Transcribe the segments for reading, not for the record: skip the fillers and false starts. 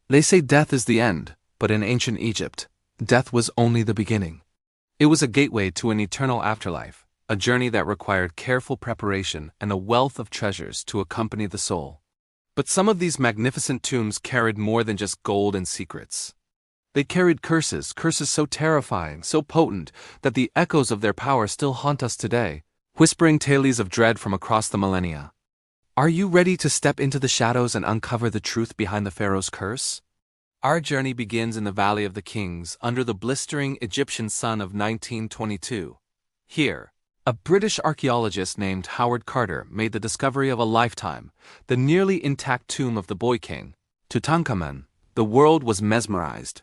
They say death is the end, but in ancient Egypt, death was only the beginning. It was a gateway to an eternal afterlife, a journey that required careful preparation and a wealth of treasures to accompany the soul. But some of these magnificent tombs carried more than just gold and secrets. They carried curses so terrifying, so potent, that the echoes of their power still haunt us today, whispering tales of dread from across the millennia. Are you ready to step into the shadows and uncover the truth behind the pharaoh's curse? Our journey begins in the Valley of the Kings under the blistering Egyptian sun of 1922. Here, a British archaeologist named Howard Carter made the discovery of a lifetime, the nearly intact tomb of the boy king, Tutankhamun. The world was mesmerized.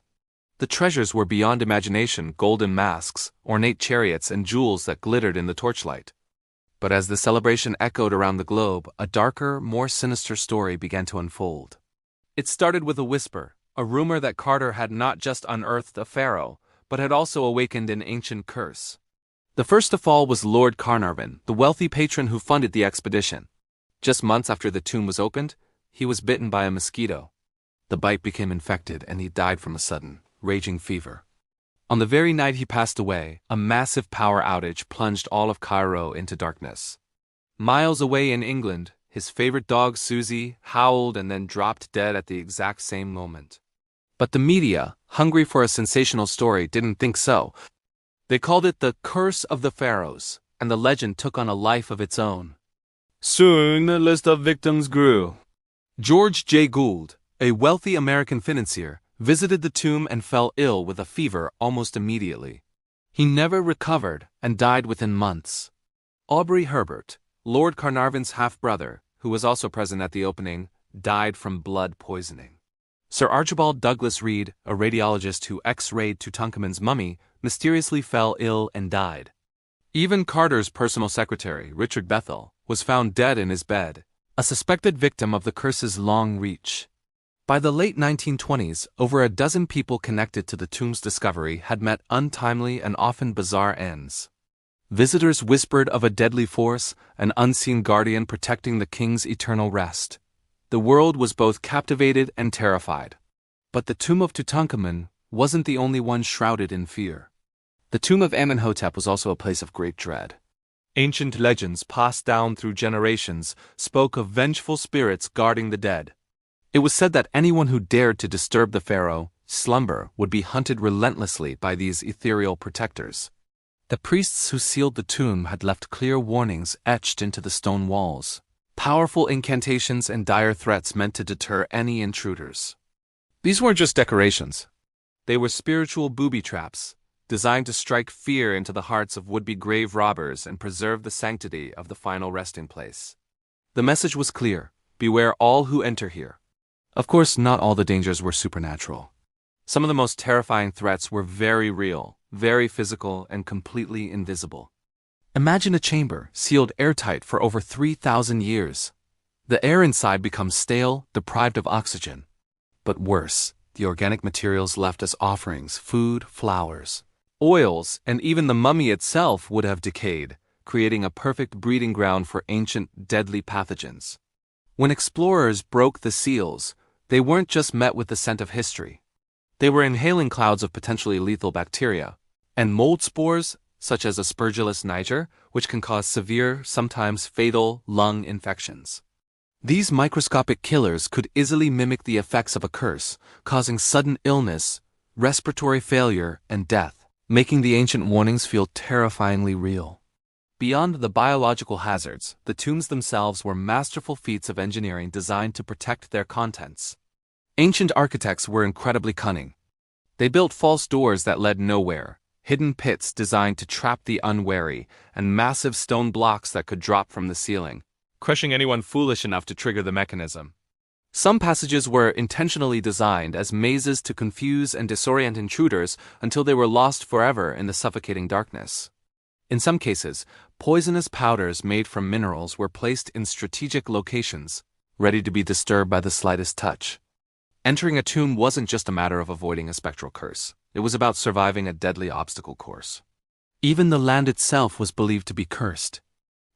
The treasures were beyond imagination: golden masks, ornate chariots, and jewels that glittered in the torchlight. But as the celebration echoed around the globe, a darker, more sinister story began to unfold. It started with a whisper, a rumor that Carter had not just unearthed a pharaoh, but had also awakened an ancient curse. The first to fall was Lord Carnarvon, the wealthy patron who funded the expedition. Just months after the tomb was opened, he was bitten by a mosquito. The bite became infected and he died from a sudden, raging fever. On the very night he passed away, a massive power outage plunged all of Cairo into darkness. Miles away in England, his favorite dog Susie howled and then dropped dead at the exact same moment. But the media, hungry for a sensational story, didn't think so. They called it the Curse of the Pharaohs, and the legend took on a life of its own. Soon the list of victims grew. George J. Gould, a wealthy American financier, visited the tomb and fell ill with a fever almost immediately. He never recovered and died within months. Aubrey Herbert, Lord Carnarvon's half-brother, who was also present at the opening, died from blood poisoning. Sir Archibald Douglas Reed, a radiologist who X-rayed Tutankhamun's mummy, mysteriously fell ill and died. Even Carter's personal secretary, Richard Bethel, was found dead in his bed, a suspected victim of the curse's long reach. By the late 1920s, over a dozen people connected to the tomb's discovery had met untimely and often bizarre ends. Visitors whispered of a deadly force, an unseen guardian protecting the king's eternal rest. The world was both captivated and terrified. But the tomb of Tutankhamun wasn't the only one shrouded in fear. The tomb of Amenhotep was also a place of great dread. Ancient legends passed down through generations spoke of vengeful spirits guarding the dead. It was said that anyone who dared to disturb the pharaoh's slumber would be hunted relentlessly by these ethereal protectors. The priests who sealed the tomb had left clear warnings etched into the stone walls, powerful incantations and dire threats meant to deter any intruders. These weren't just decorations. They were spiritual booby traps, designed to strike fear into the hearts of would-be grave robbers and preserve the sanctity of the final resting place. The message was clear: beware all who enter here. Of course, not all the dangers were supernatural. Some of the most terrifying threats were very real, very physical, and completely invisible. Imagine a chamber sealed airtight for over 3,000 years. The air inside becomes stale, deprived of oxygen. But worse, the organic materials left as offerings, food, flowers, oils, and even the mummy itself would have decayed, creating a perfect breeding ground for ancient, deadly pathogens. When explorers broke the seals, they weren't just met with the scent of history. They were inhaling clouds of potentially lethal bacteria and mold spores, such as Aspergillus niger, which can cause severe, sometimes fatal, lung infections. These microscopic killers could easily mimic the effects of a curse, causing sudden illness, respiratory failure, and death, making the ancient warnings feel terrifyingly real. Beyond the biological hazards, the tombs themselves were masterful feats of engineering designed to protect their contents. Ancient architects were incredibly cunning. They built false doors that led nowhere, hidden pits designed to trap the unwary, and massive stone blocks that could drop from the ceiling, crushing anyone foolish enough to trigger the mechanism. Some passages were intentionally designed as mazes to confuse and disorient intruders until they were lost forever in the suffocating darkness. In some cases, poisonous powders made from minerals were placed in strategic locations, ready to be disturbed by the slightest touch. Entering a tomb wasn't just a matter of avoiding a spectral curse. It was about surviving a deadly obstacle course. Even the land itself was believed to be cursed.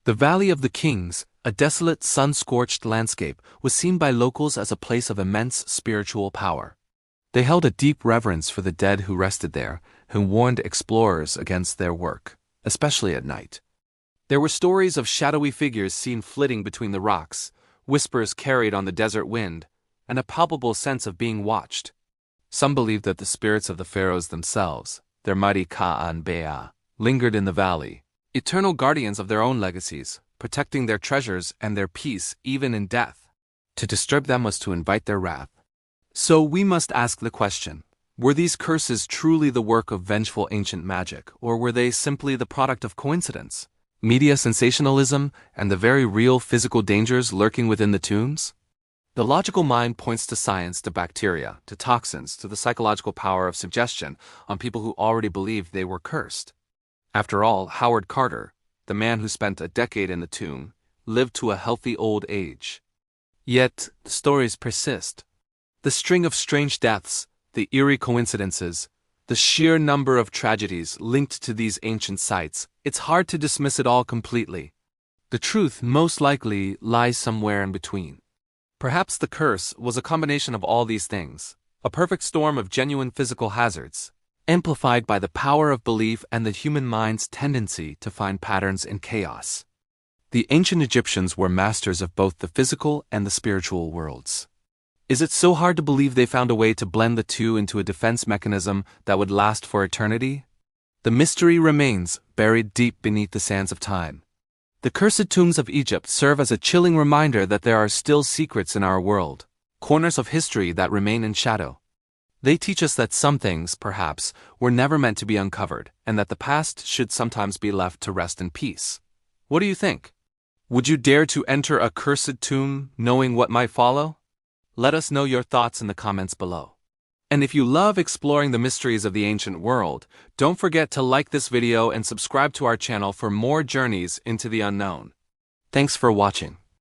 The Valley of the Kings, A desolate, sun-scorched landscape was seen by locals as a place of immense spiritual power. They held a deep reverence for the dead who rested there, who warned explorers against their work, especially at night. There were stories of shadowy figures seen flitting between the rocks, whispers carried on the desert wind, and a palpable sense of being watched. Some believed that the spirits of the pharaohs themselves, their mighty Ka-an-Bea, lingered in the valley, eternal guardians of their own legacies, protecting their treasures and their peace even in death. To disturb them was to invite their wrath. So we must ask the question, were these curses truly the work of vengeful ancient magic, or were they simply the product of coincidence, media sensationalism, and the very real physical dangers lurking within the tombs? The logical mind points to science, to bacteria, to toxins, to the psychological power of suggestion on people who already believed they were cursed. After all, Howard Carter, the man who spent a decade in the tomb, lived to a healthy old age. Yet, the stories persist. The string of strange deaths, the eerie coincidences, the sheer number of tragedies linked to these ancient sites, it's hard to dismiss it all completely. The truth most likely lies somewhere in between. Perhaps the curse was a combination of all these things, a perfect storm of genuine physical hazards, amplified by the power of belief and the human mind's tendency to find patterns in chaos. The ancient Egyptians were masters of both the physical and the spiritual worlds. Is it so hard to believe they found a way to blend the two into a defense mechanism that would last for eternity? The mystery remains, buried deep beneath the sands of time. The cursed tombs of Egypt serve as a chilling reminder that there are still secrets in our world, corners of history that remain in shadow. They teach us that some things, perhaps, were never meant to be uncovered, and that the past should sometimes be left to rest in peace. What do you think? Would you dare to enter a cursed tomb knowing what might follow? Let us know your thoughts in the comments below. And if you love exploring the mysteries of the ancient world, don't forget to like this video and subscribe to our channel for more journeys into the unknown. Thanks for watching.